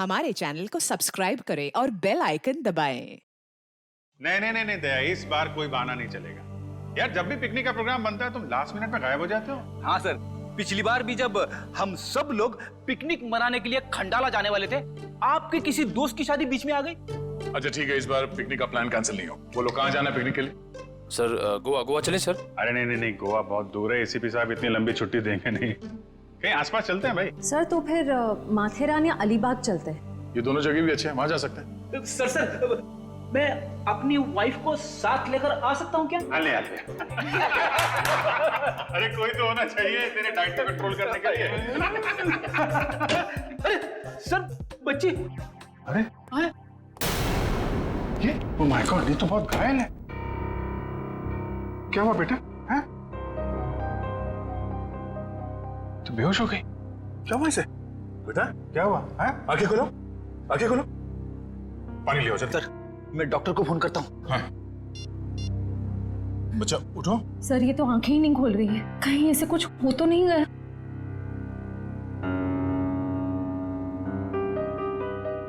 हमारे चैनल को सब्सक्राइब करें और बेल आइकन दबाएं। नहीं दया, इस बार कोई बहाना नहीं चलेगा यार। जब भी पिकनिक का प्रोग्राम बनता है तुम लास्ट मिनट में गायब हो जाते हो। हाँ सर, पिछली बार भी जब हम सब लोग पिकनिक मनाने के लिए खंडाला जाने वाले थे, आपके किसी दोस्त की शादी बीच में आ गई। अच्छा ठीक है, इस बार पिकनिक का प्लान कैंसिल नहीं हो। बोलो कहाँ जाना है पिकनिक के लिए? सर गोवा चले सर। अरे नहीं, गोवा बहुत दूर है। एसीपी साहब इतनी लंबी छुट्टी देंगे नहीं। कहीं आसपास चलते हैं भाई। सर तो फिर माथेरान या अलीबाग चलते हैं। ये दोनों जगह भी अच्छे हैं, वहां जा सकते हैं। सर मैं अपनी वाइफ को साथ लेकर आ सकता हूँ क्या? आले। अरे कोई तो होना चाहिए तेरे डाइट को कंट्रोल करने के लिए। अरे सर, बच्ची। अरे ये ओ माय गॉड, ये तो बहुत घायल है। क्या हुआ बेटा? हैं? तो बेहोश हो गई? क्या हुआ इसे? बेटा क्या हुआ? हैं? आंखें खोलो, आंखें खोलो। पानी ले आओ सर, मैं डॉक्टर को फोन करता हूँ। हाँ। बच्चा उठो। सर ये तो आंखें ही नहीं खोल रही है, कहीं ऐसे कुछ हो तो नहीं गया?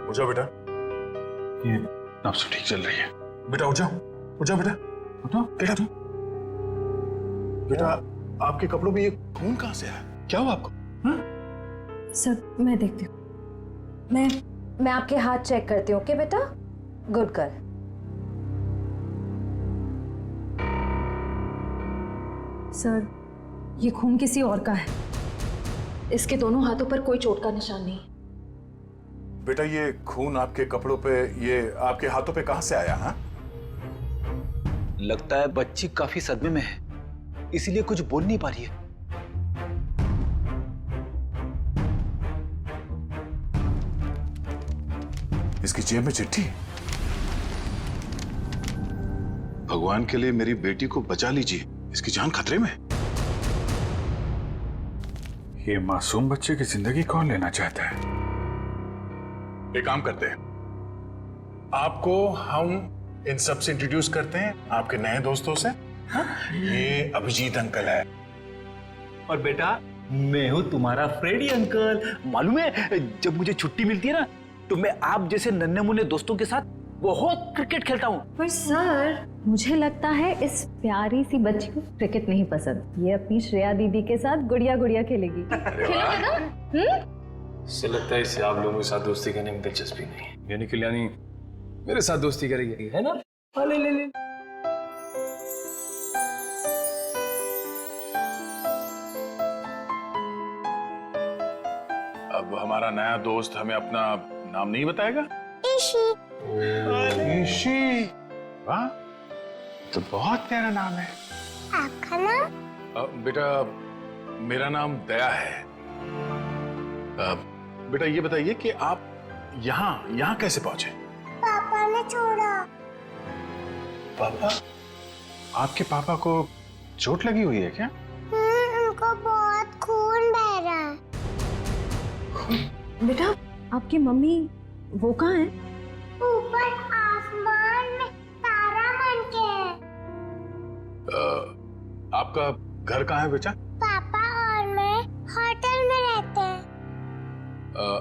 उठ जाओ बेटा, ये नब्ज ठीक चल रही है। बेटा उठ जाओ, उठ जाओ बेटा, उठो। बेटा तुम, बेटा आपके कपड़ों में ये खून कहाँ से आया? क्या हुआ आपको? हाँ? सर मैं देखती हूँ। मैं आपके हाथ चेक करती हूँ। ओके बेटा, गुड गर्ल। सर ये खून किसी और का है, इसके दोनों हाथों पर कोई चोट का निशान नहीं। बेटा ये खून आपके कपड़ों पे, ये आपके हाथों पे कहाँ से आया? हाँ? लगता है बच्ची काफी सदमे में है, इसीलिए कुछ बोल नहीं पा रही है। इसकी जेब में चिट्ठी। भगवान के लिए मेरी बेटी को बचा लीजिए, इसकी जान खतरे में। ये मासूम बच्चे की जिंदगी कौन लेना चाहता है? एक काम करते हैं, आपको हम इन सब से इंट्रोड्यूस करते हैं, आपके नए दोस्तों से। हाँ? ये अभिजीत अंकल है। और बेटा मैं हूँ तुम्हारा फ्रेडी अंकल। मालूम है जब मुझे छुट्टी मिलती है ना, तो मैं आप जैसे नन्हे मुन्ने दोस्तों के साथ बहुत क्रिकेट खेलता हूँ। पर सर मुझे लगता है इस प्यारी सी बच्ची को क्रिकेट नहीं पसंद, ये अपनी श्रेया दीदी के साथ गुड़िया गुड़िया खेलेगी। खेलोगे ना? इससे लगता है इसे आप लोगों के साथ दोस्ती करने में दिलचस्पी नहीं है, यानी कल्याणी मेरे साथ दोस्ती करेगी, है ना? ले। अब हमारा नया दोस्त हमें अपना नाम नहीं बताएगा? ईशी। वाह, तो बहुत प्यारा नाम है। आपका नाम? बेटा मेरा नाम दया है। बेटा ये बताइए कि आप यहाँ कैसे पहुंचे? पापा ने छोड़ा। पापा? आपके पापा को चोट लगी हुई है क्या? उनको बहुत खून बह रहा है। बेटा आपकी मम्मी वो कहाँ है? ऊपर आसमान में तारा बन के है। आपका घर कहाँ है बेटा? पापा और मैं होटल में रहते हैं।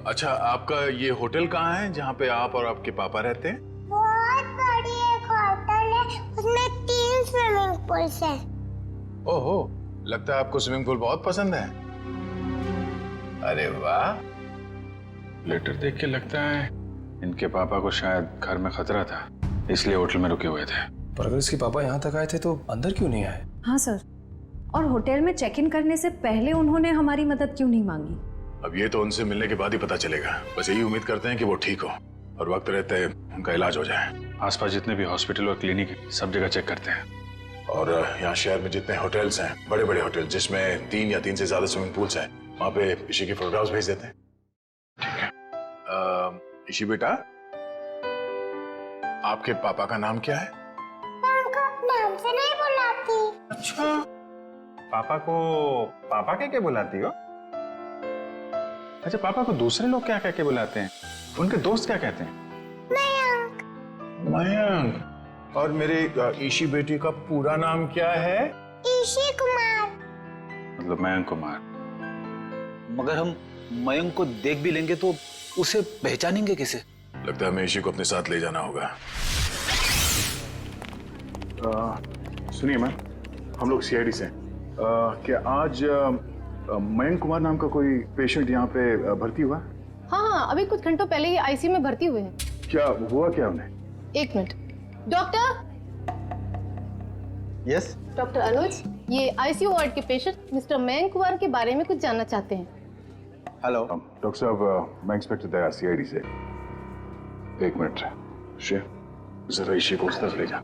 अच्छा, आपका ये होटल कहाँ है जहाँ पे आप और आपके पापा रहते हैं? बहुत बड़ी एक होटल है, उसमें 3 स्विमिंग पूल्स हैं। ओहो, लगता है आपको स्विमिंग पूल बहुत पसंद है। अरे वाह, लेटर देख के लगता है इनके पापा को शायद घर में खतरा था, इसलिए होटल में रुके हुए थे। पर अगर इसके पापा यहाँ तक आए थे तो अंदर क्यों नहीं आए? हाँ सर, और होटल में चेक इन करने से पहले उन्होंने हमारी मदद क्यों नहीं मांगी? अब ये तो उनसे मिलने के बाद ही पता चलेगा। बस यही उम्मीद करते हैं कि वो ठीक हो और वक्त रहते उनका इलाज हो जाए। आसपास जितने भी हॉस्पिटल और क्लिनिक है सब जगह चेक करते हैं, और यहाँ शहर में जितने होटल्स हैं, बड़े बड़े होटल जिसमें 3 या 3 से ज्यादा स्विमिंग पूल्स हैं, वहाँ पे ईशी की फोटोग्राफ्स भेज देते हैं। ठीक है। ईशी बेटा, आपके पापा का नाम क्या है? उनको नाम से नहीं बुलाती। अच्छा, पापा को पापा क्या बुलाती हो? अच्छा, पापा को दूसरे लोग क्या कह के बुलाते हैं? उनके दोस्त क्या कहते हैं? मयंक। मयंक। और मेरे ईशी बेटी का पूरा नाम क्या है? ईशी कुमार। मतलब मयंक कुमार। मगर हम मयंक को देख भी लेंगे तो उसे पहचानेंगे किसे? लगता है हमें इशी को अपने साथ ले जाना होगा। सुनिए मैम, हम लोग सीआईडी से हैं। क्या आज मयंक कुमार नाम का कोई पेशेंट यहाँ पे भर्ती हुआ? हाँ, अभी कुछ घंटों पहले ही आईसीयू में भर्ती हुए हैं। क्या हुआ क्या उन्हें? एक मिनट। डॉक्टर। यस। डॉक्टर अनुज, ये आईसीयू वार्ड के पेशेंट मिस्टर मयंक कुमार के बारे में कुछ जानना चाहते हैं। हेलो। डॉक्टर साहब, मैं इंस्पेक्टर दया सीआईडी से। एक मिनट शेर, जरा इशी को उस तरफ ले जा।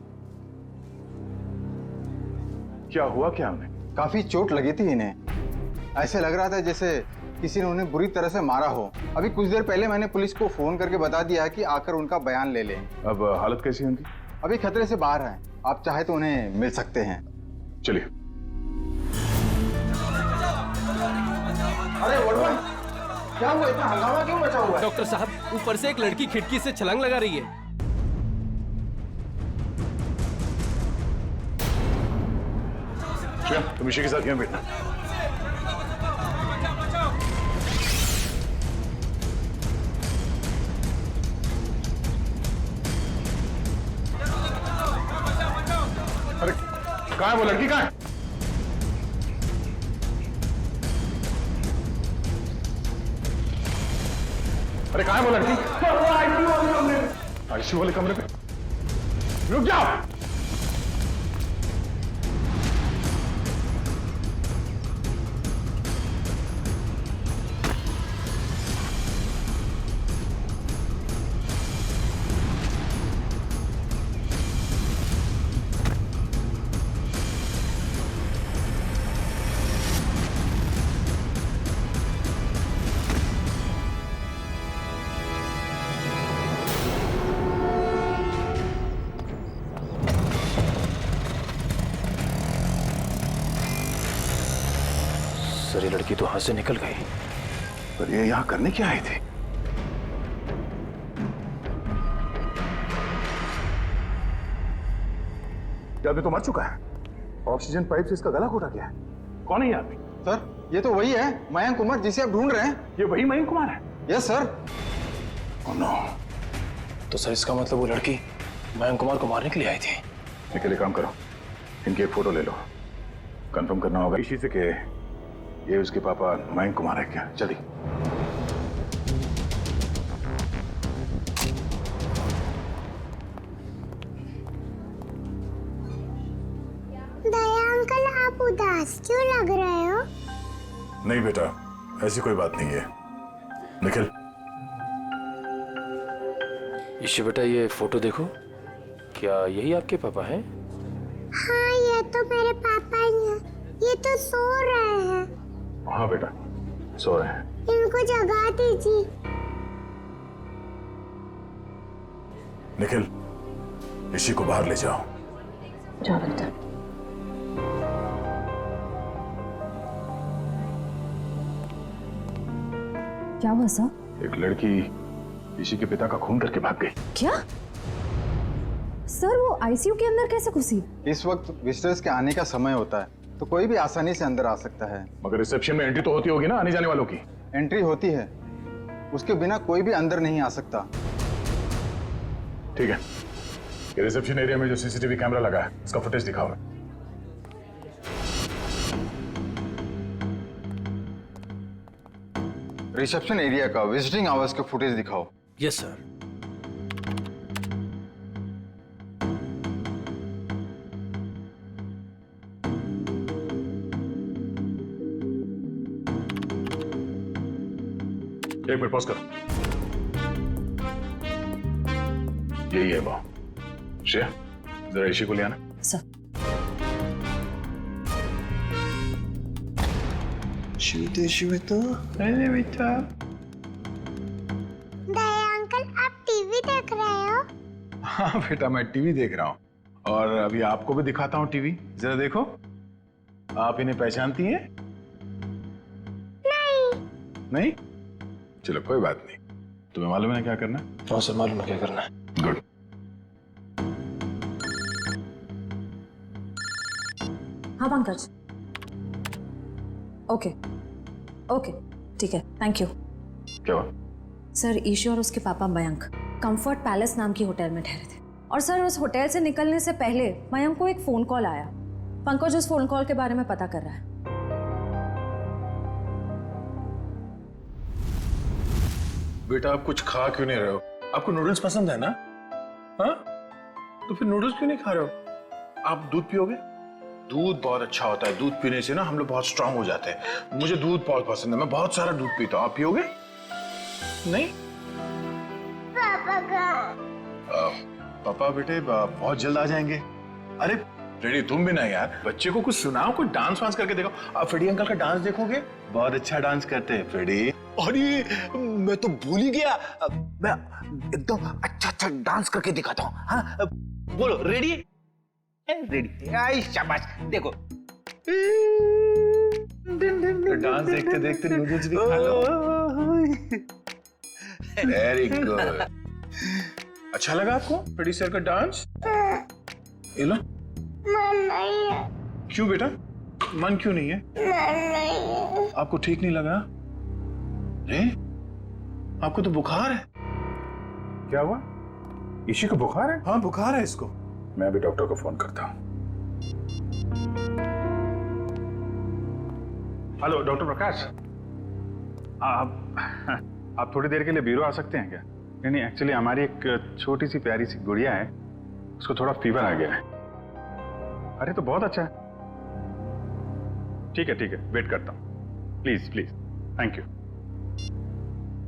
क्या हुआ क्या उन्हें? काफी चोट लगी थी इन्हें। ऐसे लग रहा था जैसे किसी ने उन्हें बुरी तरह से मारा हो। अभी कुछ देर पहले मैंने पुलिस को फोन करके बता दिया है कि आकर उनका बयान ले लें। अब हालत कैसी है उनकी? अभी खतरे से बाहर हैं। आप चाहे तो उन्हें मिल सकते हैं। चलिए। अरे वड़वन, क्या हुआ? इतना हंगामा क्यों मचा हुआ है? डॉक्टर साहब, ऊपर से एक लड़की खिड़की से छलांग लगा रही है। तुम इशी के साथ यहाँ बैठना। अरे कहाँ है वो लड़की? कहाँ है? अरे कहाँ है वो लड़की? आईसीयू वाले कमरे पे। रुक जाओ। सर, ये लड़की तो हाथ से निकल गई। पर ये यहाँ करने क्या आई थी? क्या आदमी तो मर चुका है। ऑक्सीजन पाइप से इसका गला घोटा गया है। कौन है ये आदमी? सर, ये तो वही है मयंक कुमार जिसे आप ढूंढ रहे हैं। ये वही मयंक कुमार है? Yes sir. Oh no. तो सर, इसका मतलब वो लड़की मयंक कुमार को मारने के लिए आई थी। निकले, काम करो, इनकी एक फोटो ले लो। कंफर्म करना होगा इसी से कि ये उसके पापा मयंक कुमार है क्या। जल्दी। दया अंकल, आप उदास क्यों लग रहे हो? नहीं बेटा, ऐसी कोई बात नहीं है। निखिल। ईशी बेटा, ये फोटो देखो। क्या यही आपके पापा हैं? हाँ, ये तो मेरे पापा ही हैं। ये तो सो रहे हैं। हाँ बेटा, सो रहे हैं। इनको जगा दीजिए। निखिल, इसी को बाहर ले जाओ। जाओ बेटा। क्या हुआ सर? एक लड़की इसी के पिता का खून करके भाग गई। क्या सर, वो आईसीयू के अंदर कैसे घुसी? इस वक्त विजिटर्स के आने का समय होता है, तो कोई भी आसानी से अंदर आ सकता है। मगर रिसेप्शन में एंट्री तो होती होगी ना आने जाने वालों की? एंट्री होती है, उसके बिना कोई भी अंदर नहीं आ सकता। ठीक है, ये रिसेप्शन एरिया में जो सीसीटीवी कैमरा लगा है उसका फुटेज दिखाओ। रिसेप्शन एरिया का विजिटिंग आवर्स के फुटेज दिखाओ। Yes sir. एक मिनट पॉज करो। यही है वो। श्रेया, जरा इशी को ले आना। सर। दया अंकल, आप टीवी देख रहे हो? हाँ बेटा, मैं टीवी देख रहा हूँ और अभी आपको भी दिखाता हूँ टीवी। जरा देखो, आप इन्हें पहचानती हैं? नहीं? चलो कोई बात नहीं। तुम्हें मालूम है क्या करना? हाँ सर, मालूम है क्या करना है। गुड। हाँ पंकज। ओके ओके, ठीक है, थैंक यू। क्या हुआ? सर ईशू और उसके पापा मयंक कंफर्ट पैलेस नाम की होटल में ठहरे थे और सर उस होटल से निकलने से पहले मयंक को एक फोन कॉल आया। पंकज उस फोन कॉल के बारे में पता कर रहा है। बेटा आप कुछ खा क्यों नहीं रहे हो? आपको नूडल्स पसंद है ना? हाँ, तो फिर नूडल्स क्यों नहीं खा रहे हो? आप दूध पियोगे? दूध बहुत अच्छा होता है। दूध पीने से ना हम लोग बहुत स्ट्रांग हो जाते हैं। मुझे दूध बहुत पसंद है, मैं बहुत सारा दूध पीता हूँ। आप पियोगे? नहीं? पापा कहाँ? पापा बेटे बहुत जल्द आ जाएंगे। अरे फ्रेडी तुम भी ना यार, बच्चे को कुछ सुनाओ, कुछ डांस वांस करके देखो। आप फ्रेडी अंकल का डांस देखोगे, बहुत अच्छा डांस करते हैं फ्रेडी। अरे मैं तो भूल ही गया, मैं एकदम अच्छा डांस करके दिखाता हूँ। हाँ बोलो, रेडी? रेडी, आई शाबाश, देखो डांस देखते देखते नूडल्स भी खा लो। Very good. अच्छा लगा आपको फ्रेडी सर का डांस? ये लो। मन नहीं है। क्यों बेटा, मन क्यों नहीं है? मन नहीं है। आपको ठीक नहीं लगा? अरे आपको तो बुखार है। क्या हुआ? इसी को बुखार है? हाँ बुखार है इसको। मैं भी डॉक्टर को फोन करता हूँ। हेलो डॉक्टर प्रकाश, आप थोड़ी देर के लिए ब्यूरो आ सकते हैं क्या? नहीं एक्चुअली हमारी एक छोटी सी प्यारी सी गुड़िया है, उसको थोड़ा फीवर आ गया है। अरे तो बहुत अच्छा है। ठीक है वेट करता हूँ। Please thank you.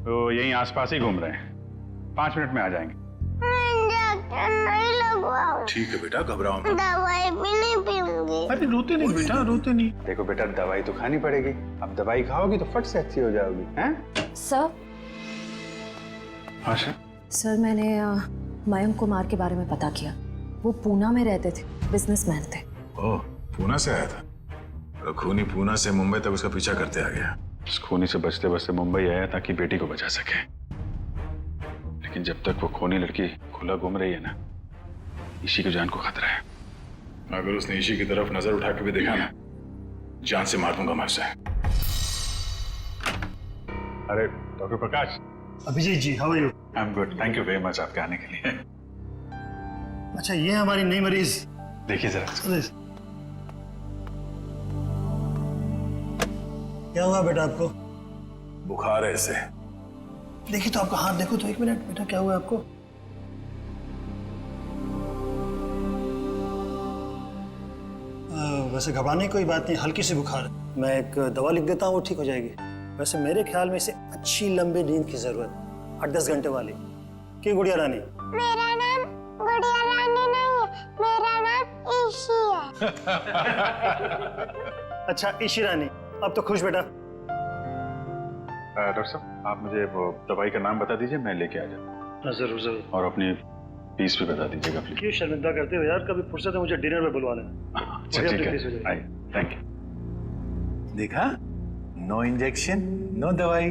तो यहीं आसपास ही घूम रहे हैं, 5 मिनट में आ जाएंगे। इंजेक्शन नहीं लगवाऊं। ठीक है बेटा, घबराओ मत। दवाई भी नहीं पीऊंगी। अरे रोते नहीं बेटा, रोते नहीं। देखो बेटा, दवाई तो खानी पड़ेगी। अब दवाई खाओगी तो फट से अच्छी हो जाओगी। हैं? सर आशा, सर मैंने मयंक कुमार के बारे में पता किया। वो पूना में रहते थे, बिजनेसमैन थे। ओह पूना से आया था? और खूनी पूना से मुंबई तक उसका पीछा करते आ गया। उस खूनी से बचते बचते मुंबई आया ताकि बेटी को बचा सके। लेकिन जब तक वो खूनी लड़की खुला घूम रही है ना, ईशी की जान को खतरा है। अगर उसने ईशी की तरफ नजर उठा के भी देखा ना, जान से मार दूंगा मैं उसे। अरे doctor Prakash. Abhijeet ji, how are you? I am good, thank you very much आपके आने के लिए। अच्छा, ये हमारी नई मरीज। देखिए जरा। क्या हुआ बेटा आपको? बुखार है इसे। देखिए तो आपका हाथ देखो तो, 1 मिनट बेटा, क्या हुआ आपको? वैसे घबराने की कोई बात नहीं, हल्की सी बुखार है। मैं एक दवा लिख देता हूँ, वो ठीक हो जाएगी। वैसे मेरे ख्याल में इसे अच्छी लंबी नींद की जरूरत, 8-10 घंटे वाली। क्यों गुड़िया रानी? मेरा नाम गुड़िया रानी नहीं है, मेरा नाम ईशी है। अच्छा ईशी रानी, अब तो खुश बेटा। डॉक्टर साहब आप मुझे वो दवाई का नाम बता दीजिए, मैं लेके आ जाऊँ। जरूर जरूर। और अपनी फीस भी बता दीजिएगा प्लीज। क्यों शर्मिंदा करते हो यार, कभी फुर्सत है मुझे डिनर में बुलवा लेना। अच्छा ठीक है, थैंक यू। देखा, नो इंजेक्शन नो दवाई।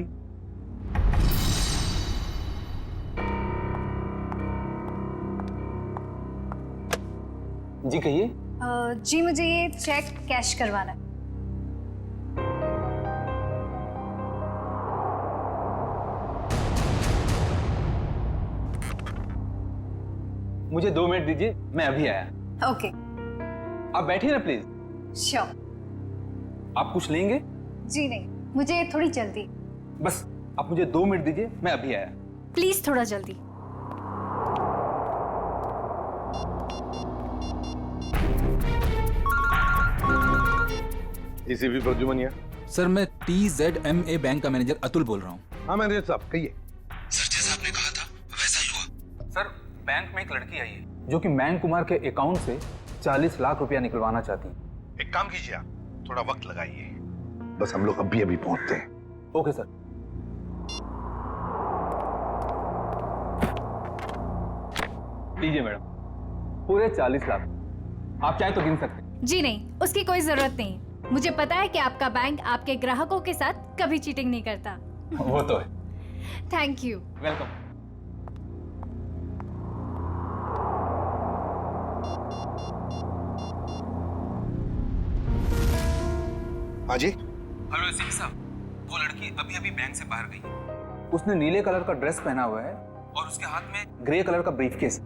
जी कहिए। जी मुझे ये चेक कैश करवाना है। मुझे 2 मिनट दीजिए, मैं अभी आया। ओके। आप बैठिए ना प्लीज। श्योर। आप कुछ लेंगे? जी नहीं, मुझे थोड़ी जल्दी। बस आप मुझे 2 मिनट दीजिए, मैं अभी आया। प्लीज थोड़ा जल्दी। एसीपी प्रद्युमन। सर मैं TZMA बैंक का मैनेजर अतुल बोल रहा हूँ। हाँ मैनेजर साहब कहिए। सर जैसा आपने कहा था वैसा ही हुआ। सर बैंक में एक लड़की आई है जो कि मयंक कुमार के अकाउंट से 40 लाख रुपया निकलवाना चाहती है। एक काम कीजिए, आप थोड़ा वक्त लगाइए, बस हम लोग अभी पहुंचते हैं। Okay sir. लीजिए मैडम, पूरे 40 लाख। आप चाहे तो गिन सकते हैं। जी नहीं, उसकी कोई जरूरत नहीं। मुझे पता है कि आपका बैंक आपके ग्राहकों के साथ कभी चीटिंग नहीं करता। वो तो है। Thank you. वेलकम। हाँ जी। हेलो एसीपी साहब, वो लड़की अभी बैंक से बाहर गई है। उसने नीले कलर का ड्रेस पहना हुआ है और उसके हाथ में ग्रे कलर का ब्रीफकेस।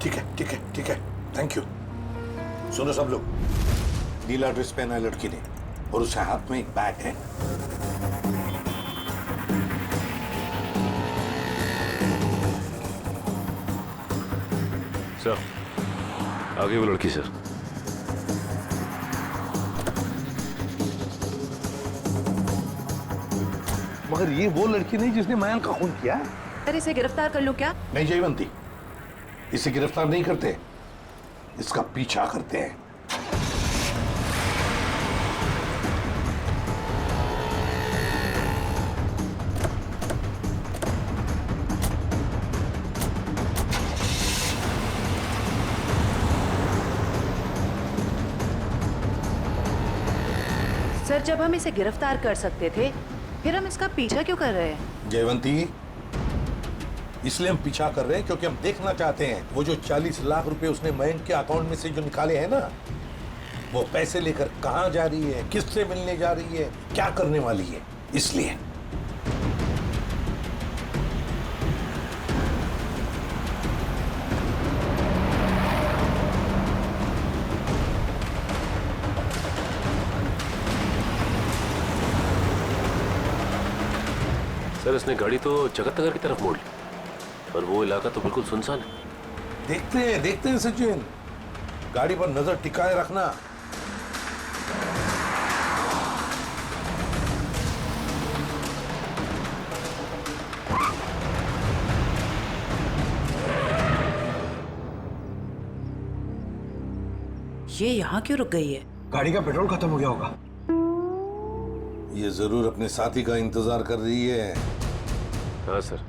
ठीक है ठीक है ठीक है, थैंक यू। सुनो सब लोग, नीला ड्रेस पहना है लड़की ने और उसके हाथ में एक बैग है। सर, आगे वो लड़की सर। मगर ये वो लड़की नहीं जिसने मयंक का खून किया है। सर इसे गिरफ्तार कर लो क्या? नहीं जयवंती, इसे गिरफ्तार नहीं करते, इसका पीछा करते हैं। सर जब हम इसे गिरफ्तार कर सकते थे फिर हम इसका पीछा क्यों कर रहे हैं? जयवंती, इसलिए हम पीछा कर रहे हैं क्योंकि हम देखना चाहते हैं वो जो 40 लाख रुपए उसने मयंक के अकाउंट में से जो निकाले हैं ना, वो पैसे लेकर कहां जा रही है, किससे मिलने जा रही है, क्या करने वाली है, इसलिए। सर इसने गाड़ी तो जगतनगर की तरफ मोड़ ली और वो इलाका तो बिल्कुल सुनसान है। देखते हैं सचिन, गाड़ी पर नजर टिकाए रखना। ये यहाँ क्यों रुक गई है? गाड़ी का पेट्रोल खत्म हो गया होगा। ये जरूर अपने साथी का इंतजार कर रही है। हाँ सर,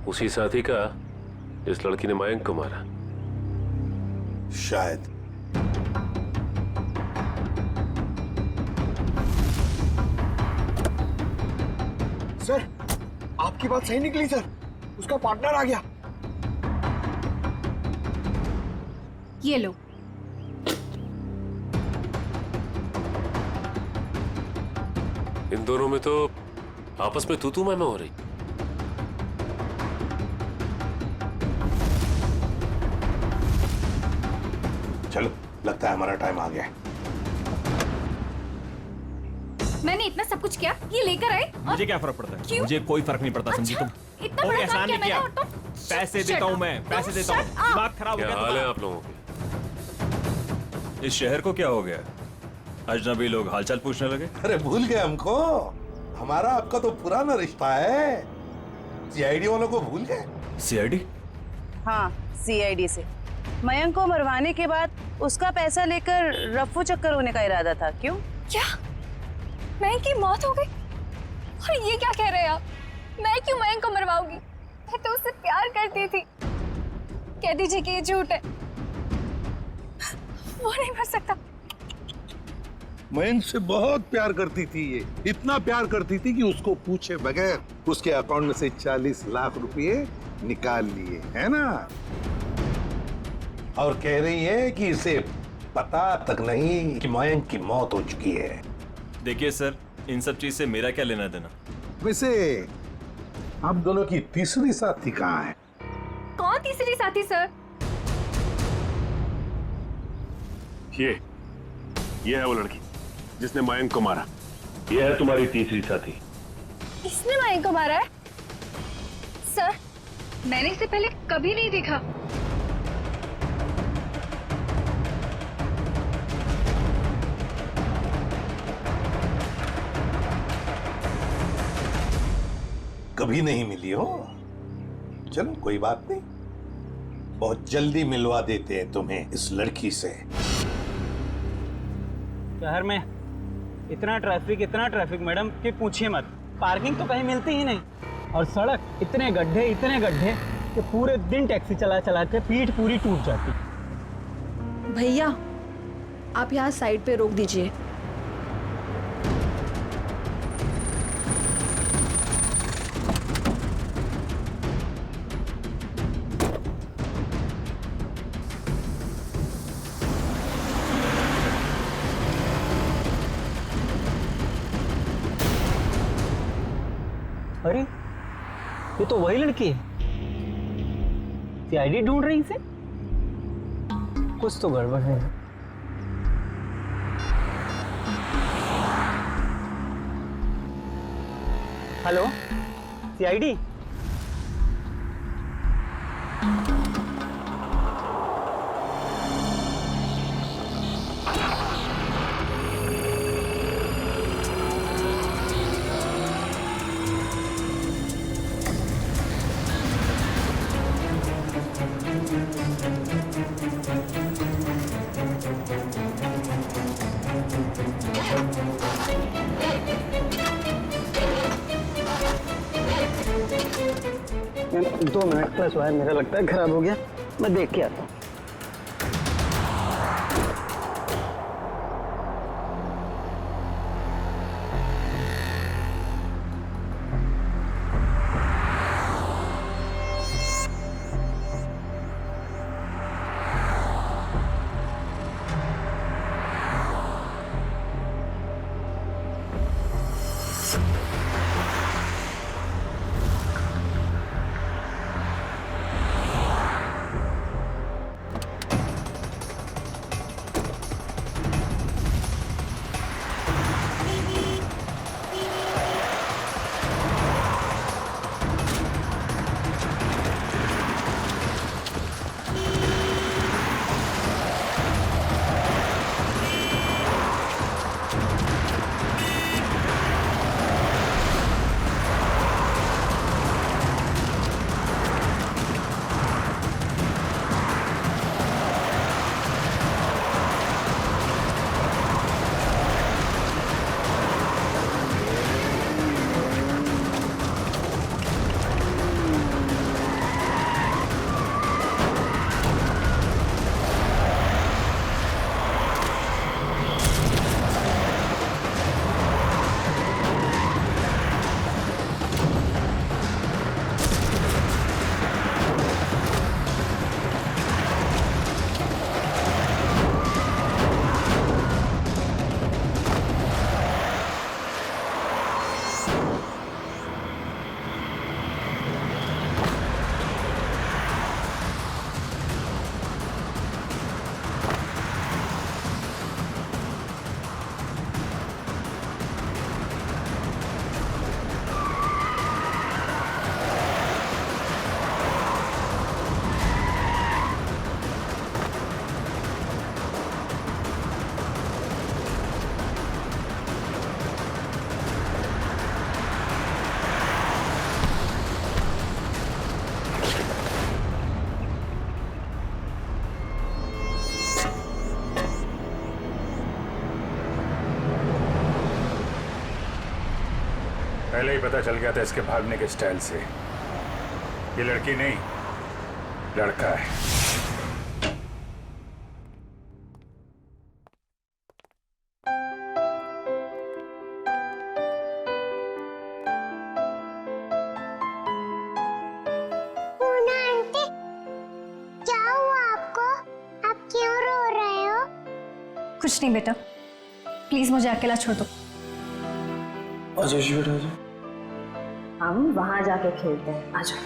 उसी साथी का इस लड़की ने मयंक को मारा। शायद। सर, आपकी बात सही निकली सर, उसका पार्टनर आ गया। ये लो। इन दोनों में तो आपस में तू मैं हो रही। चलो, लगता है हमारा टाइम आ गया है। मैंने इतना सब कुछ किया, ये लेकर आए। मुझे क्या फर्क पड़ता है? क्यों? मुझे कोई फर्क नहीं पड़ता, समझी तुम? इतना बड़ा एहसान काम नहीं किया किया। मैंने और तुम पैसे देता हूँ मैं, पैसे देता हूँ। दिमाग खराब हो क्या गया हाल है तुम्हारा? आप लोगों के? इस शहर को क्या हो गया? अजनबी लोग हालचाल पूछने लगे। अरे भूल गए हमको? हमारा आपका तो पुराना रिश्ता है। सीआईडी वालों को भूल गए? सीआईडी? हाँ, सीआईडी से। मयंक को मरवाने के बाद उसका पैसा लेकर रफ्फू चक्कर होने का इरादा था। क्यों? क्या? मयंक की मौत हो गई? और ये क्या कह रहे हैं आप? मैं क्यों मयंक को मरवाऊंगी? मैं तो उससे प्यार करती थी। कह दीजिए कि ये झूठ है। वो नहीं मर सकता। मयंक से बहुत प्यार करती थी ये, इतना प्यार करती थी कि उसको पूछे बगैर उसके अकाउंट में से 40 लाख रुपए निकाल लिए, है ना? और कह रही है कि इसे पता तक नहीं कि मयंक की मौत हो चुकी है। देखिए सर, इन सब चीज से मेरा क्या लेना देना? वैसे आप दोनों की तीसरी साथी कहाँ है? कौन तीसरी साथी सर? ये है वो लड़की जिसने मयंक को मारा। ये है तुम्हारी तीसरी साथी। इसने मयंक को मारा है? सर, मैंने इसे पहले कभी नहीं देखा। कभी नहीं मिली हो? चलो कोई बात नहीं, बहुत जल्दी मिलवा देते हैं तुम्हें इस लड़की से। शहर में इतना ट्रैफिक मैडम कि पूछिए मत। पार्किंग तो कहीं मिलती ही नहीं, और सड़क इतने गड्ढे कि पूरे दिन टैक्सी चला चला के पीठ पूरी टूट जाती। भैया, आप यहाँ साइड पे रोक दीजिए। अरे ये तो वही लड़की है। सीआईडी ढूंढ रही इसे? कुछ तो गड़बड़ है। Hello, CID? Ma'am 2 minute plus wire मेरा लगता है खराब हो गया, मैं देख के आता हूँ। पहले ही पता चल गया था इसके भागने के स्टाइल से। ये लड़की नहीं, लड़का है। पूना आंटी, क्या हुआ आपको? आप क्यों रो रहे हो? कुछ नहीं बेटा, प्लीज मुझे अकेला छोड़ दो। आजा जी बेटा आजा। हम वहां जाके खेलते हैं, आ जाओ।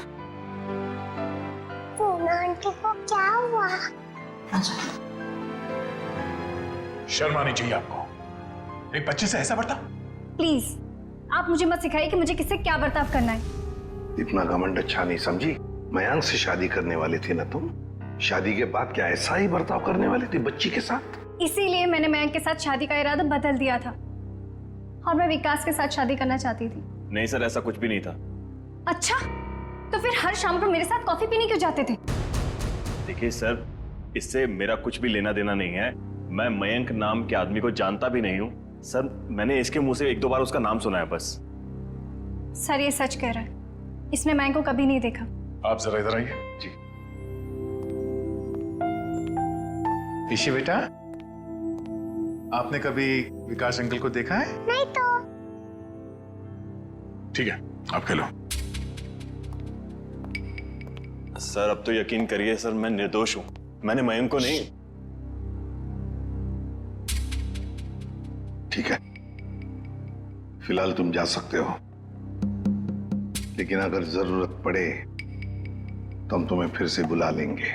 पूना आंटी को क्या हुआ? आ जाओ। शर्म आनी चाहिए आपको। एक बच्चे से ऐसा बर्ताव? प्लीज आप मुझे मत सिखाइए कि मुझे किससे क्या बर्ताव करना है। इतना घमंड अच्छा नहीं समझी। मयांक से शादी करने वाली थी ना तुम? शादी के बाद क्या ऐसा ही बर्ताव करने वाली थी बच्ची के साथ? इसीलिए मैंने मयंक के साथ शादी का इरादा बदल दिया था और मैं विकास के साथ शादी करना चाहती थी। नहीं सर, ऐसा कुछ भी नहीं था। अच्छा, तो फिर हर शाम को मेरे साथ कॉफी पीने क्यों जाते थे? देखिए सर, इससे मेरा कुछ भी लेना देना नहीं है। मैं मयंक नाम के आदमी को जानता भी नहीं हूँ सर। मैंने इसके मुंह से 1-2 बार उसका नाम सुना है बस। सर ये सच कह रहा है, इसने मयंक को कभी नहीं देखा। आप जरा इधर आइए। जी ईशी बेटा, आपने कभी विकास अंकल को देखा है? नहीं तो। ठीक है, आप खेलो। सर अब तो यकीन करिए सर, मैं निर्दोष हूं। मैंने मयंक को नहीं। ठीक है, फिलहाल तुम जा सकते हो, लेकिन अगर जरूरत पड़े तो हम तुम्हें फिर से बुला लेंगे।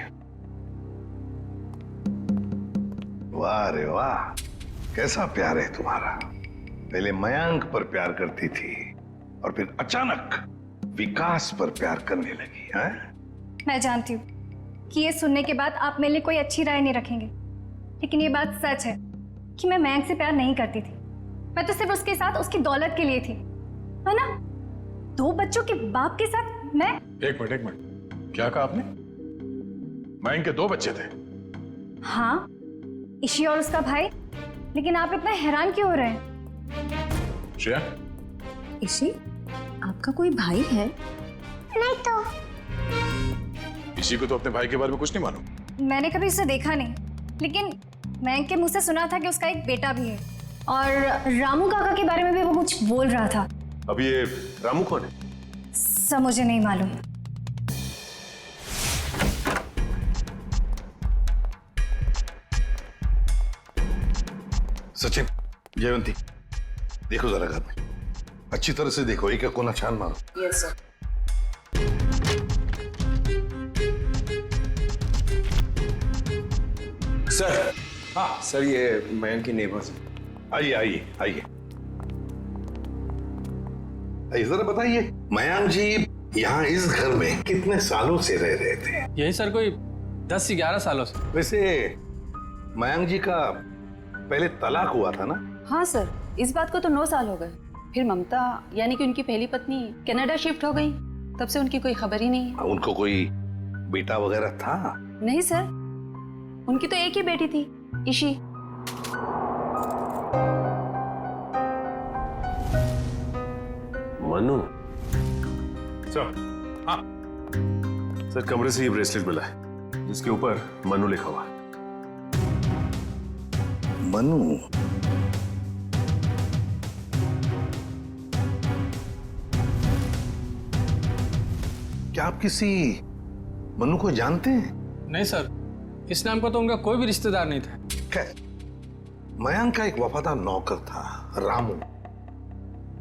वाह रे वाह, कैसा प्यार है तुम्हारा। पहले मयंक पर प्यार करती थी और फिर अचानक विकास पर प्यार करने लगी है। मैं जानती हूँ कि ये सुनने के बाद आप मेरे लिए कोई अच्छी राय नहीं रखेंगे, लेकिन ये बात सच है कि मैं मयंक से प्यार नहीं करती थी। मैं तो सिर्फ उसके साथ उसकी दौलत के लिए थी, है ना? 2 बच्चों के बाप के साथ मैं। एक मिनट, क्या कहा आपने? मयंक के 2 बच्चे थे? हाँ, ईशी और उसका भाई। लेकिन आप इतना हैरान क्यों हो रहे हैं? श्रेया, ईशी, आपका कोई भाई है? नहीं तो। इसी को तो अपने भाई के बारे में कुछ नहीं मालूम। मैंने कभी उसे देखा नहीं, लेकिन मयंक के मुंह से सुना था कि उसका एक बेटा भी है, और रामू काका के बारे में भी वो कुछ बोल रहा था। अब ये रामू कौन है? सब मुझे नहीं मालूम। सचिन, जयवंती, देखो जरा घर में अच्छी तरह से देखो, एक एक कोना छान मारो। Yes sir. सर, हाँ सर, ये मयंक की नेबर्स। आइए आइए आइए, जरा बताइए, मयंक जी यहाँ इस घर में कितने सालों से रह रहे थे? यही सर कोई 10 से 11 सालों से। वैसे मयंक जी का पहले तलाक हुआ था ना? हाँ सर, इस बात को तो 9 साल हो गए। फिर ममता यानी कि उनकी पहली पत्नी कनाडा शिफ्ट हो गई, तब से उनकी कोई खबर ही नहीं है। उनको कोई बेटा वगैरह था? नहीं सर, उनकी तो एक ही बेटी थी, ईशी। मनु सर। हाँ सर, कमरे से ये ब्रेसलेट मिला है जिसके ऊपर मनु लिखा हुआ। मनु? क्या आप किसी मनु को जानते हैं? नहीं सर, इस नाम का तो उनका कोई भी रिश्तेदार नहीं था। मयंक का एक वफादार नौकर था, रामू।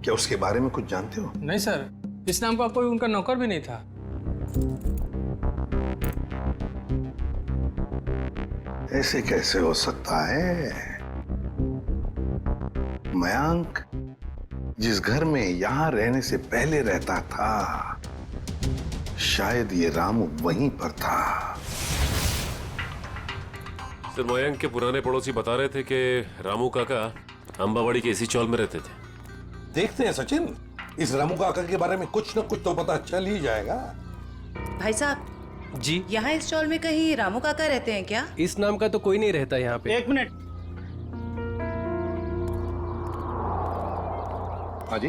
क्या उसके बारे में कुछ जानते हो? नहीं सर, इस नाम का कोई उनका नौकर भी नहीं था। ऐसे कैसे हो सकता है? मयंक जिस घर में यहां रहने से पहले रहता था, शायद ये रामू वहीं पर था। सर, मयंक के पुराने पड़ोसी बता रहे थे कि रामू काका अंबावाड़ी के इसी चौल में रहते थे। देखते हैं सचिन, इस रामू काका के बारे में कुछ न कुछ तो पता चल ही जाएगा। भाई साहब जी, यहाँ इस चौल में कहीं रामू काका रहते हैं क्या? इस नाम का तो कोई नहीं रहता यहाँ पे। 1 मिनट। हाँ जी,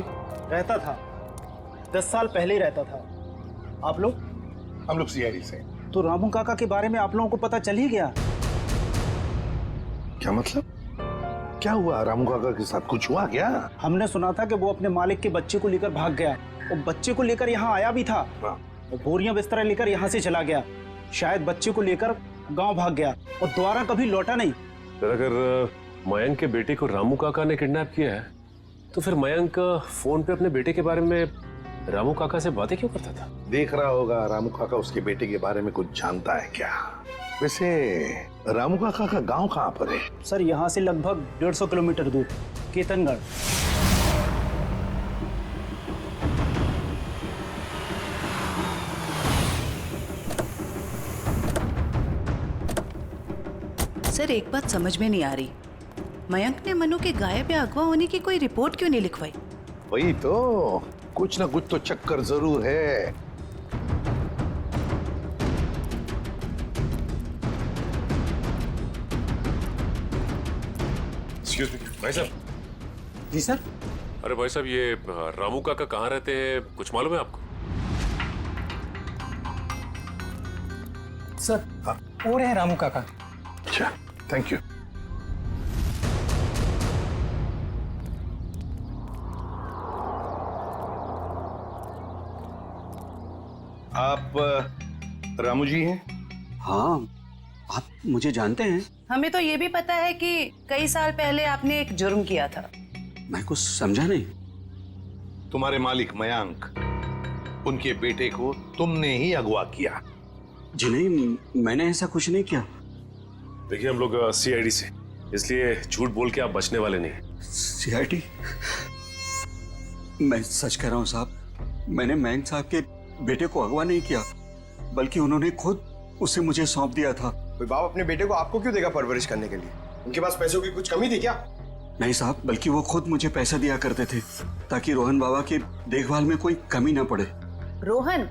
रहता था, 10 साल पहले ही रहता था। आप लोग? हम लोग सीआईडी से। तो रामू काका के बारे में आप लोगों को पता चल ही गया? क्या मतलब? क्या हुआ रामू काका के साथ? कुछ हुआ क्या? हमने सुना था कि वो अपने मालिक के बच्चे को लेकर भाग गया, और बच्चे को लेकर यहाँ आया भी था, और बोरियां बिस्तरा लेकर यहाँ से चला गया। शायद बच्चे को लेकर गांव भाग गया और दोबारा कभी लौटा नहीं। सर, अगर मयंक के बेटे को रामू काका ने किडनैप किया है, तो फिर मयंक फोन पे अपने बेटे के बारे में रामू काका से बातें क्यों करता था? देख रहा होगा रामू काका उसके बेटे के बारे में कुछ जानता है क्या? वैसे रामू काका का गांव कहाँ पर है? सर, यहाँ से लगभग 150 किलोमीटर दूर, केतनगढ़। सर, एक बात समझ में नहीं आ रही, मयंक ने मनु के गायब या अगवा होने की कोई रिपोर्ट क्यों नहीं लिखवाई? वही तो, कुछ ना कुछ तो चक्कर जरूर है। एक्सक्यूज मी भाई साहब। जी सर। अरे भाई साहब, ये रामू काका कहाँ रहते हैं, कुछ मालूम है आपको? सर, और है रामू काका। अच्छा, थैंक यू। आप रामू जी हैं? हाँ, आप मुझे जानते हैं? हमें तो ये भी पता है कि कई साल पहले आपने एक जुर्म किया था। मैं कुछ समझा नहीं। तुम्हारे मालिक मयंक उनके बेटे को तुमने ही अगवा किया। जी नहीं, मैंने ऐसा कुछ नहीं किया। देखिए हम लोग सीआईडी से, इसलिए झूठ बोल के आप बचने वाले नहीं। सीआईडी? मैं सच कह रहा हूँ साहब, मैंने मयंक साहब के बेटे को अगवा नहीं किया, बल्कि उन्होंने खुद उसे मुझे सौंप दिया था। कोई बाप अपने बेटे को आपको क्यों देगा परवरिश करने के लिए? उनके पास पैसों की कुछ कमी थी क्या? नहीं साहब, बल्कि वो खुद मुझे पैसा दिया करते थे ताकि रोहन बाबा की देखभाल में कोई कमी ना पड़े। रोहन?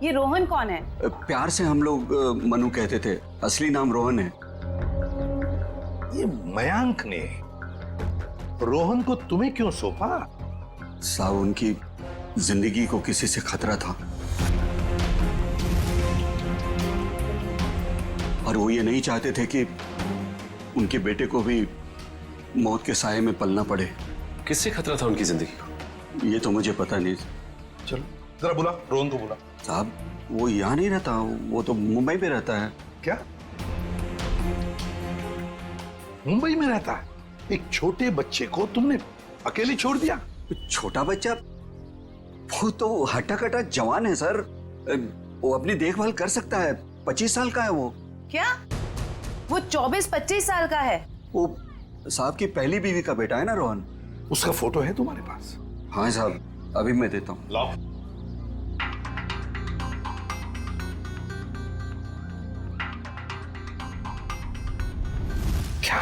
ये रोहन कौन है? प्यार से हम लोग मनु कहते थे, असली नाम रोहन है। ये मयंक ने रोहन को तुम्हें क्यों सौंपा? साहब, उनकी जिंदगी को किसी से खतरा था और वो ये नहीं चाहते थे कि उनके बेटे को भी मौत के साए में पलना पड़े। किससे खतरा था उनकी जिंदगी को? ये तो मुझे पता नहीं। चलो जरा बुला, रोहन को बुला। साहब, वो यहाँ नहीं रहता, वो तो मुंबई में रहता है। क्या मुंबई में रहता है? एक छोटे बच्चे को तुमने अकेले छोड़ दिया? छोटा बच्चा? वो तो हट्टा कट्टा जवान है सर, वो अपनी देखभाल कर सकता है। 25 साल का है वो। क्या? वो 24-25 साल का है? वो साहब की पहली बीवी का बेटा है ना रोहन। उसका फोटो है तुम्हारे पास? हाँ साहब, अभी मैं देता हूँ। लाओ। क्या?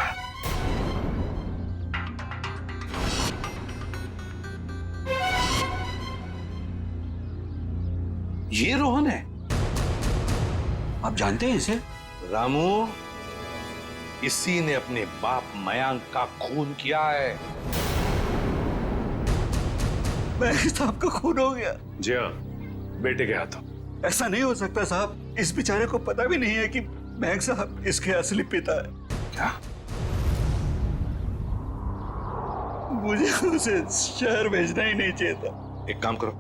ये रोहन है? आप जानते हैं इसे? रामू, इसी ने अपने बाप मयंक का खून किया है। मयंक साहब का खून हो गया? जी हाँ, बेटे के हाथों। ऐसा नहीं हो सकता साहब, इस बेचारे को पता भी नहीं है कि मयंक साहब इसके असली पिता है। क्या? मुझे उसे शहर भेजना ही नहीं चाहिए था। एक काम करो,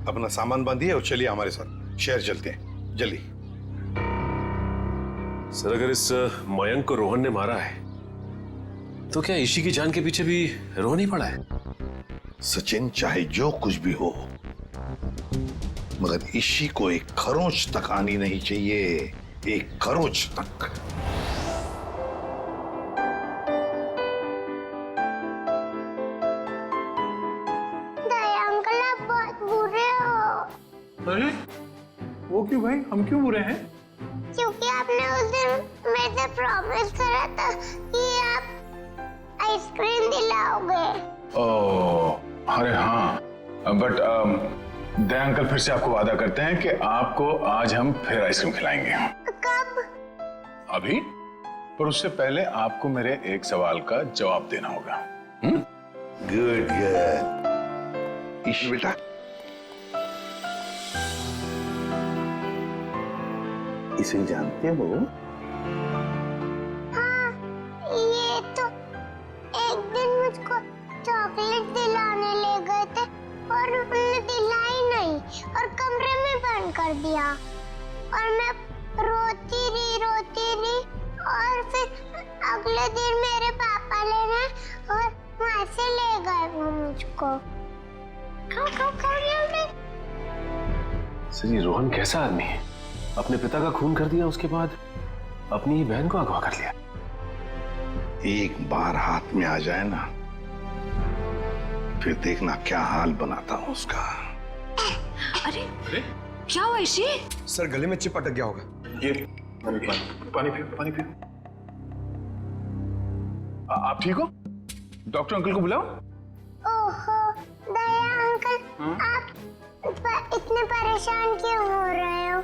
अपना सामान बांधिए और चलिए हमारे साथ, शहर चलते हैं, जल्दी। सर, अगर इस मयंक को रोहन ने मारा है तो क्या ईशी की जान के पीछे भी रोहन ही पड़ा है? सचिन, चाहे जो कुछ भी हो, मगर ईशी को एक खरोंच तक आनी नहीं चाहिए, एक खरोंच तक। दया अंकल, आप बहुत बुरे हो। अरे वो क्यों भाई, हम क्यों बुरे हैं? क्योंकि आपने उस दिन मेरे से प्रॉमिस करा था कि आप आइसक्रीम दिलाओगे। ओह, अरे हाँ, बट दया अंकल फिर से आपको वादा करते हैं कि आपको आज हम फिर आइसक्रीम खिलाएंगे। कब? अभी, पर उससे पहले आपको मेरे एक सवाल का जवाब देना होगा। Good good. ईशी बेटा, इसे जानते हो? हाँ, ये तो एक दिन मुझको चॉकलेट दिलाने ले गए थे और उन्होंने दिलाई नहीं और कमरे में बंद कर दिया और मैं रोती रही और फिर अगले दिन मेरे पापा लेने और वहां से ले गए वो मुझको। सर, ये रोहन कैसा आदमी है? अपने पिता का खून कर दिया, उसके बाद अपनी ही बहन को अगवा कर लिया। एक बार हाथ में आ जाए ना, फिर देखना क्या हाल बनाता हूं उसका। अरे क्या हुआ ईशी? सर, गले में चिप अटक गया होगा। ये पानी पियो, पानी पियो। आप ठीक हो? डॉक्टर अंकल को बुलाओ। ओहो, दया अंकल, आप इतने परेशान क्यों हो रहे हो?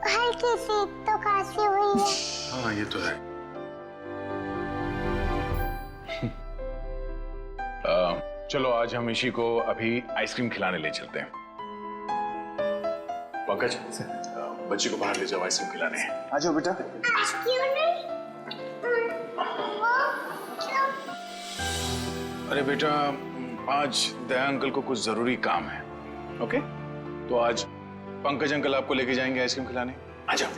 हल्की सी तो खांसी हुई है। हाँ, ये तो है। चलो आज हम ईशी को अभी आइसक्रीम खिलाने ले चलते हैं। पंकज, बच्चे को बाहर ले जाओ, आइसक्रीम खिलाने। आ जाओ बेटा। क्यों नहीं? क्यों? अरे बेटा, आज दया अंकल को कुछ जरूरी काम है। ओके, तो आज पंकज अंकल आपको लेके जाएंगे आइसक्रीम खिलाने। आ जाओ।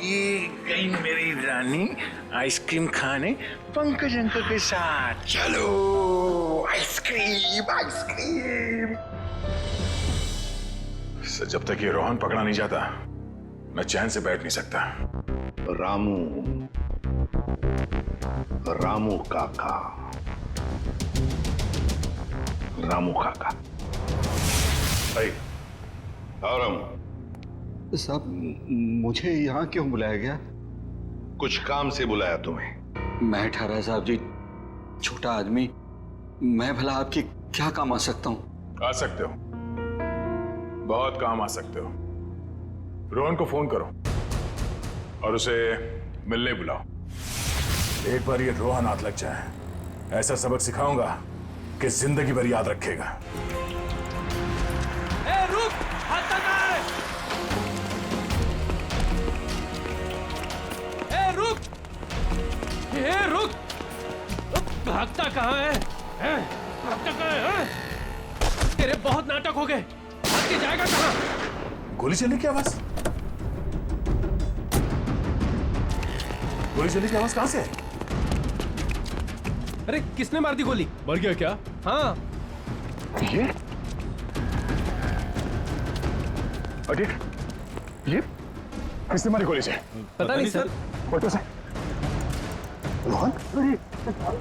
ये गई मेरी रानी आइसक्रीम खाने पंकज अंकल के साथ। चलो, आइसक्रीम आइसक्रीम। जब तक ये रोहन पकड़ा नहीं जाता मैं चैन से बैठ नहीं सकता। रामू, रामू काका, रामू काका। भाई और रामू साहब, मुझे यहाँ क्यों बुलाया गया? कुछ काम से बुलाया तुम्हें। मैं ठहरा साहब जी, छोटा आदमी, मैं भला आपकी क्या काम आ सकता हूँ? आ सकते हो, बहुत काम आ सकते हो। रोहन को फोन करो और उसे मिलने बुलाओ। एक बार ये रोहन हाथ लग जाए, ऐसा सबक सिखाऊंगा कि जिंदगी भर याद रखेगा। ए, रुक! हाथ लगा! ए, रुक! ए, रुक! भागता कहाँ है? भागता कहाँ है? तेरे बहुत नाटक हो गए। भाग के जाएगा कहाँ? गोली चलने की आवाज? गोली चलने की आवाज कहां से है? अरे किसने मार दी गोली? मर गया क्या? हाँ। ये किसने मारी गोली से? पता नहीं सर। फोटो से रोहन?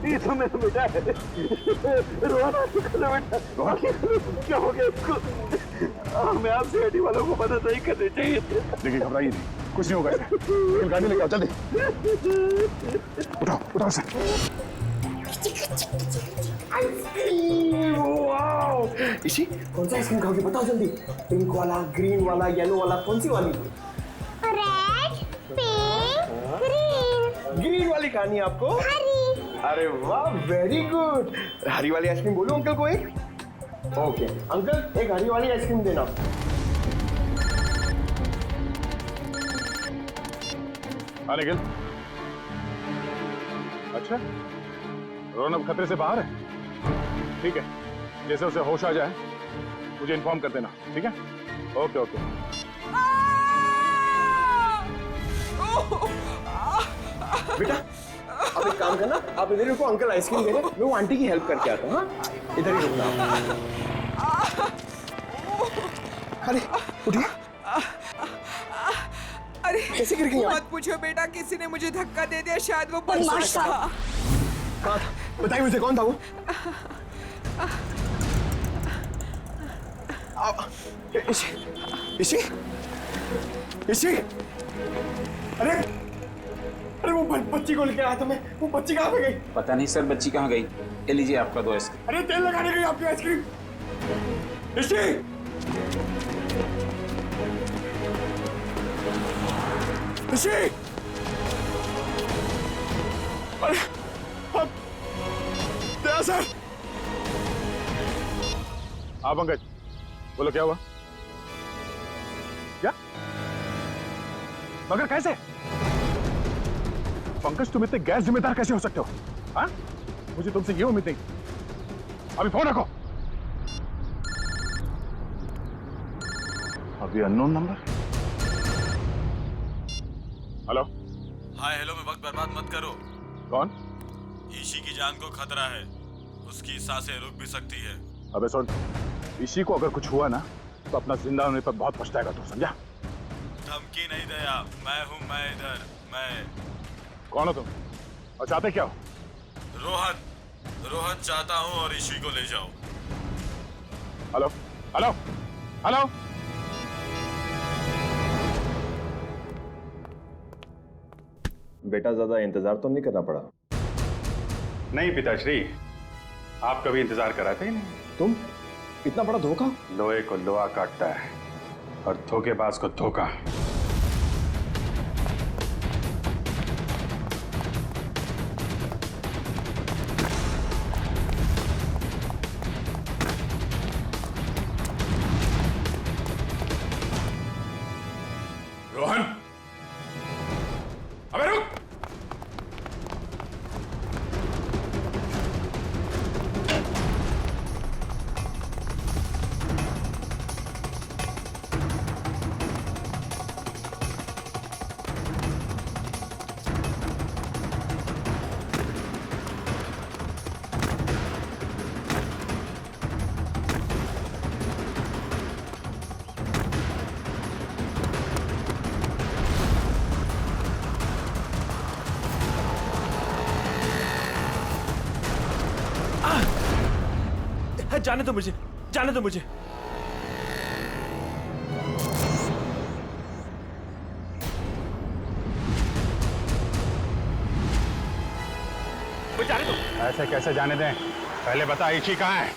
ये तो मैं बेटा रोहन बेटा, क्या हो गया इसको? हमें आपसे गाड़ी वालों को मदद नहीं करनी चाहिए। देखिए घबराइए नहीं, कुछ नहीं होगा इसे। लेकिन गाड़ी लेके आओ जल्दी। उठाओ उठाओ से। इसी कौन सा आइसक्रीम खाओगे बताओ जल्दी। पिंक वाला, ग्रीन वाला, येलो वाला, कौन सी वाली? Red, pink, green. ग्रीन वाली खानी है आपको? हरी। अरे वाह, वेरी गुड। हरी वाली आइसक्रीम बोलो अंकल को एक। ओके अंकल, एक हरी वाली आइसक्रीम देना। हाँ निखिल। अच्छा, रोहन अब खतरे से बाहर है? ठीक है, जैसे उसे होश आ जाए मुझे इन्फॉर्म कर देना, ठीक है? Okay okay. बेटा आप एक काम करना, आप इधर रुको, अंकल आइसक्रीम दे रहे हैं, मैं वो आंटी की हेल्प करके आता हूँ। हाँ इधर ही रुकना। अरे उठिए। अरे कैसे गिर गई आप? मत पूछो बेटा, किसी ने मुझे धक्का दे दिया, शायद वो बदमाश था। कहाँ था? बताइए मुझे, कौन था वो? इसी इसी अरे अरे वो बच्ची को लेके आया था मैं, वो बच्ची कहाँ पे गई? पता नहीं सर, बच्ची कहाँ गई। ये लीजिए आपका 2 आइसक्रीम। अरे तेल लगाने गई आपकी आइसक्रीम। इसी इसी अरे दया सर। हाँ पंकज, बोलो क्या हुआ? क्या? मगर कैसे? पंकज तुम इतने गैर जिम्मेदार कैसे हो सकते हो? हाँ? मुझे तुमसे ये उम्मीद नहीं। अभी फोन रखो। अभी unknown number. Hello. Hi hello में वक्त बर्बाद मत करो। कौन? ईशी की जान को खतरा है, उसकी सांसें रुक भी सकती है। अबे सुन, ईशी को अगर कुछ हुआ ना तो अपना जिंदा होने पर बहुत पछताएगा तू, समझा? धमकी नहीं दया, मैं हूं, मैं इधर, मैं। कौन हो तुम और चाहते क्या हो? रोहन चाहता हूं और ईशी को ले जाओ। Hello hello hello. बेटा ज्यादा इंतजार तो नहीं करना पड़ा? नहीं पिताश्री, आप कभी इंतजार कराते ही नहीं। तुम इतना बड़ा धोखा? लोहे को लोहा काटता है और धोखेबाज को धोखा। रोहन, अबे रुक। जाने दो मुझे, जाने दो मुझे। जाने दो। ऐसे कैसे जाने दें? पहले बता इची कहाँ है?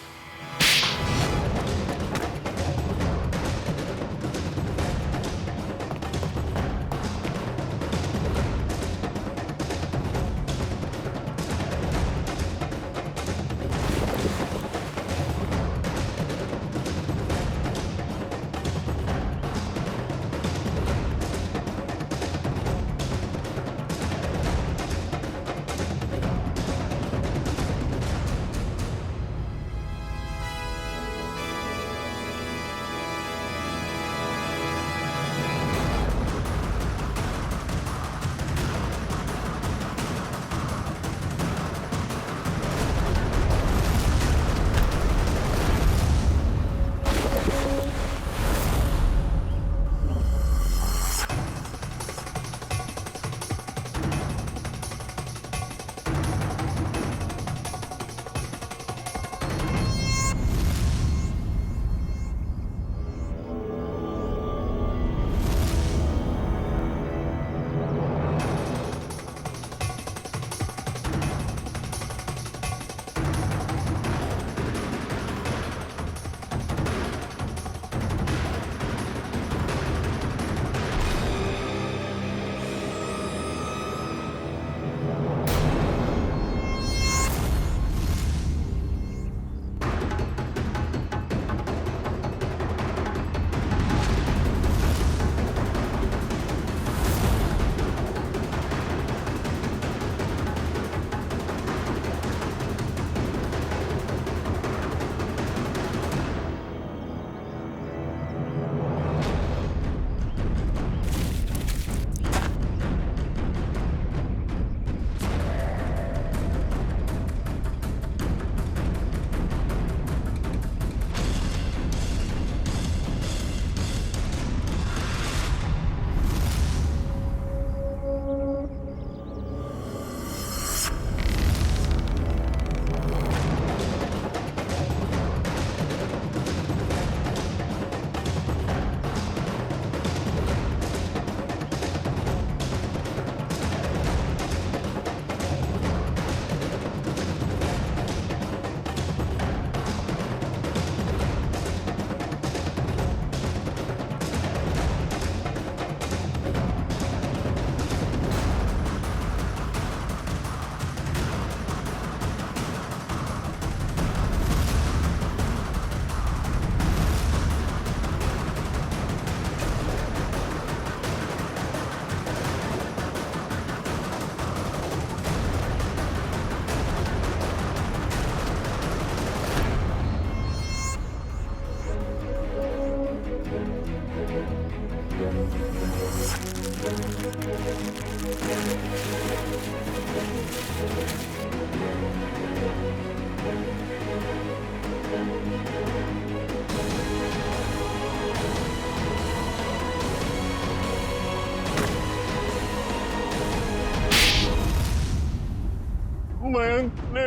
मयंक ने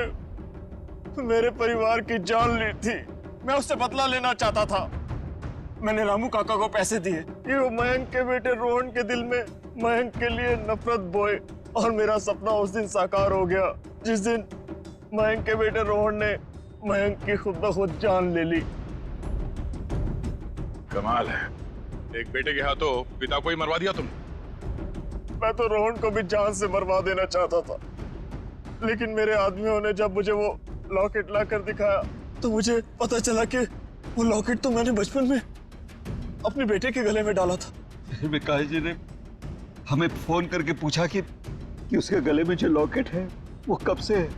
मेरे परिवार की जान ली थी। मैं उससे बदला लेना चाहता था। मैंने रामू काका को पैसे दिए कि वो मयंक के बेटे रोहन के दिल में मयंक के लिए नफरत बोए, और मेरा सपना उस दिन साकार हो गया जिस दिन मयंक के बेटे रोहन ने मयंक की खुद ब खुद जान ले ली। कमाल है, एक बेटे के हाथों पिता को ही मरवा दिया तुम। मैं तो रोहन को भी जान से मरवा देना चाहता था, लेकिन मेरे आदमियों ने जब मुझे वो लॉकेट लाकर दिखाया तो मुझे पता चला कि वो लॉकेट तो मैंने बचपन में अपने बेटे के गले में डाला था। विकास जी ने हमें फोन करके पूछा कि उसके गले में जो लॉकेट है वो कब से है।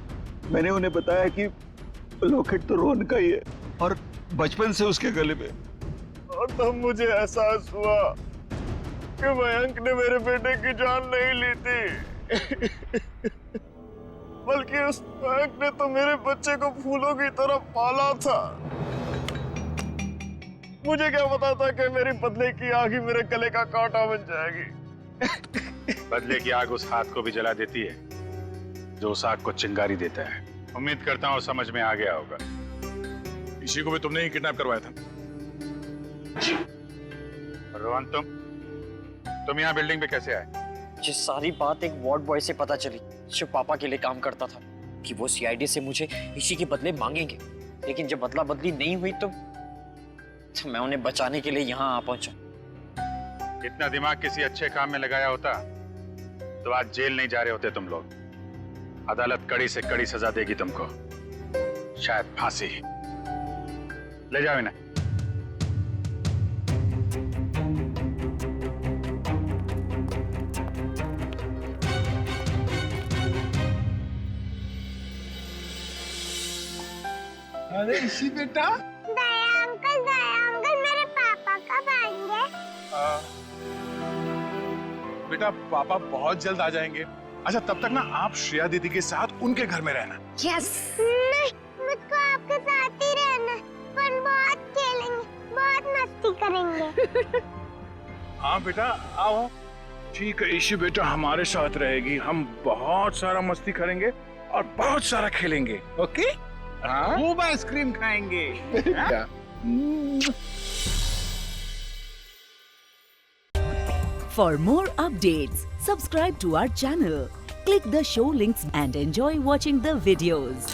मैंने उन्हें बताया कि लॉकेट तो रोहन का ही है और बचपन से उसके गले में। और तब मुझे एहसास हुआ कि मयंक ने मेरे बेटे की जान नहीं ली थी बल्कि उस मयंक ने तो मेरे बच्चे को फूलों की तरह पाला था। मुझे क्या पता था कि मेरी बदले की आग ही मेरे गले का कांटा बन जाएगी। बदले की आग उस हाथ को भी जला देती है जो उस आग को चिंगारी देता है। उम्मीद करता हूँ समझ में आ गया होगा। इसी को भी तुमने ही किडनैप करवाया था। रोहन, तुम यहाँ बिल्डिंग पे कैसे आए? ये सारी बात एक वार्ड बॉय से पता चली जो पापा के लिए काम करता था, कि वो सीआईडी से मुझे इसी के बदले मांगेंगे। लेकिन जब बदला बदली नहीं हुई तो मैं उन्हें बचाने के लिए यहाँ आ पहुंचा। इतना दिमाग किसी अच्छे काम में लगाया होता तो आज जेल नहीं जा रहे होते तुम लोग। अदालत कड़ी से कड़ी सजा देगी तुमको, शायद फांसी। ले जाओ इन्हें। अरे इसी बेटा, दया अंकल मेरे पापा कब आएंगे? बेटा पापा बहुत जल्द आ जाएंगे। अच्छा तब तक ना आप श्रेया दीदी के साथ उनके घर में रहना। यस। नहीं, मुझको आपके साथ ही रहना। पर बहुत खेलेंगे, बहुत मस्ती करेंगे। हाँ बेटा आओ। ठीक है ईशी बेटा हमारे साथ रहेगी, हम बहुत सारा मस्ती करेंगे और बहुत सारा खेलेंगे। ओके? खूब आइसक्रीम खाएंगे। For more updates, subscribe to our channel, click the show links and enjoy watching the videos.